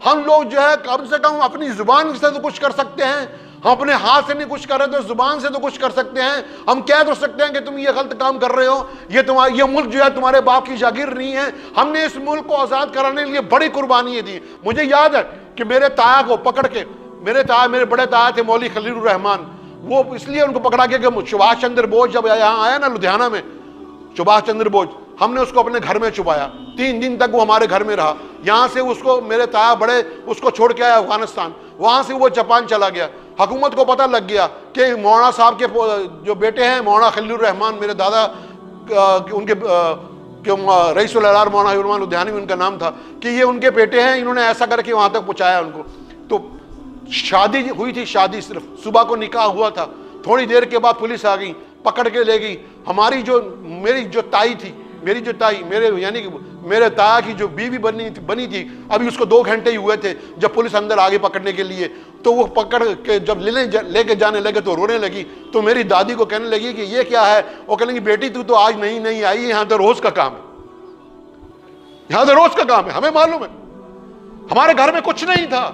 ہم لوگ جو ہے کم سے کم اپنی زبان سے تو کچھ کر سکتے ہیں، ہم اپنے ہاتھ سے نہیں کچھ کر رہے تو زبان سے تو کچھ کر سکتے ہیں. ہم کہہ تو سکتے ہیں کہ تم یہ غلط کام کر رہے ہو، یہ ملک جو ہے تمہارے باپ کی جاگیر نہیں ہے. ہم نے اس ملک کو آزاد کرانے کے لیے بڑی قربانیاں دی. مجھے یاد ہے کہ میرے تایا کو پکڑ کے، میرے بڑے تایا تھے مولوی خلیل الرحمان، وہ اس لیے ان کو پکڑا کے کہ سبھاش چندر بوس جب یہاں آیا نا لدھیانہ میں، سبھاش چندر بوس، ہم نے اس کو اپنے گھر میں چھپایا. 3 دن تک وہ ہمارے گھر میں رہا. یہاں سے اس کو میرے تایا بڑے اس کو چھوڑ کے آیا افغانستان، وہاں سے وہ جاپان چلا گیا. حکومت کو پتہ لگ گیا کہ مولانا صاحب کے جو بیٹے ہیں مولانا خلیل الرحمان، میرے دادا ان کے رئیس الارار مولانا حبیب الرحمان لدھیانوی ان کا نام تھا، کہ یہ ان کے بیٹے ہیں، انہوں نے ایسا کر کے وہاں تک پہنچایا ان کو. تو شادی ہوئی تھی، شادی صرف صبح کو نکاح ہوا تھا، تھوڑی دیر کے بعد پولیس آ گئی، پکڑ کے لے گئی. میری جو تائی تھی، یعنی کہ میرے تایا کی جو بیوی بنی تھی، ابھی اس کو 2 گھنٹے ہی ہوئے تھے جب پولیس اندر آگے پکڑنے کے لیے. تو وہ پکڑ کے جب لے کے جانے لگے تو رونے لگی. تو میری دادی کو کہنے لگی کہ یہ کیا ہے؟ وہ کہنے لگی بیٹی تو آج نہیں آئی، یہاں تو روز کا کام ہے، یہاں تو روز کا کام ہے. ہمیں معلوم ہے ہمارے گھر میں کچھ نہیں تھا.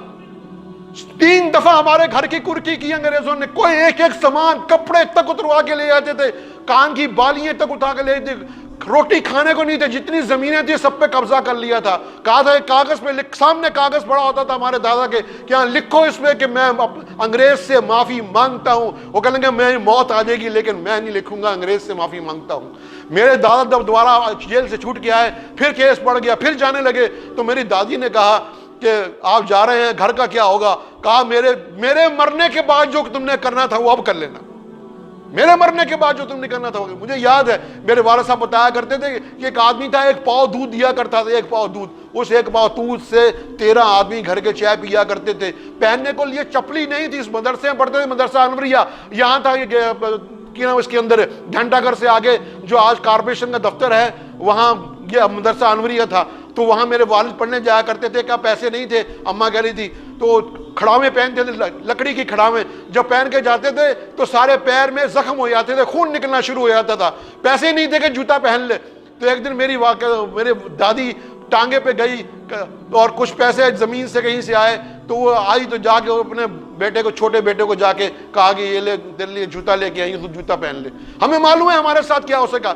3 دفعہ ہمارے گھر کی کرکی کی انگریزوں نے. کوئی ایک سامان، کپڑے تک اتروا کے لے جاتے تھے، کان کی بالیاں تک اٹھا کے لے جاتے، روٹی کھانے کو نہیں تھے، جتنی زمینیں تھی سب پہ قبضہ کر لیا تھا. کہا تھا کاغذ پہ سامنے کاغذ پڑا ہوتا تھا ہمارے دادا کے کہ ہاں لکھو اس میں کہ میں انگریز سے معافی مانگتا ہوں. وہ کہیں گے میں موت آ جائے گی لیکن میں نہیں لکھوں گا انگریز سے معافی مانگتا ہوں. میرے دادا جب دوبارہ جیل سے چھوٹ کے آئے، پھر کیس پڑ گیا، پھر جانے لگے. تو میری دادی نے کہا کہ آپ جا رہے ہیں، گھر کا کیا ہوگا؟ کہا میرے مرنے کے بعد جو تم نے کرنا تھا وہ اب کر لینا، میرے مرنے کے بعد جو تم نے کرنا تھا. مجھے یاد ہے میرے والد صاحب بتایا کرتے تھے کہ ایک آدمی تھا، 1 پاؤ دودھ دیا کرتا تھا، 1 پاؤ دودھ. اس 1 پاؤ دودھ سے 13 آدمی گھر کے چائے پیا کرتے تھے. پہننے کو لیے چپلی نہیں تھی. اس مدرسے میں پڑھتے تھے، مدرسہ انوریہ. یہاں تھا اس کے اندر گھنٹہ گھر سے آگے جو آج کارپوریشن کا دفتر ہے، وہاں یہ مدرسہ انوریہ تھا. تو وہاں میرے والد پڑھنے جایا کرتے تھے. کیا پیسے نہیں تھے، اماں کہہ رہی تھی. تو کھڑاویں پہنتے تھے، لکڑی کی کھڑاویں. جب پہن کے جاتے تھے تو سارے پیر میں زخم ہو جاتے تھے، خون نکلنا شروع ہو جاتا تھا. پیسے نہیں تھے کہ جوتا پہن لے. تو ایک دن میری دادی ٹانگے پہ گئی اور کچھ پیسے زمین سے کہیں سے آئے. تو وہ آئی تو جا کے اپنے چھوٹے بیٹے کو جا کے کہا کہ یہ لے تیرے لیے جوتا لے کے آئی، تو جوتا پہن لے. ہمیں معلوم ہے ہمارے ساتھ کیا ہو سکا.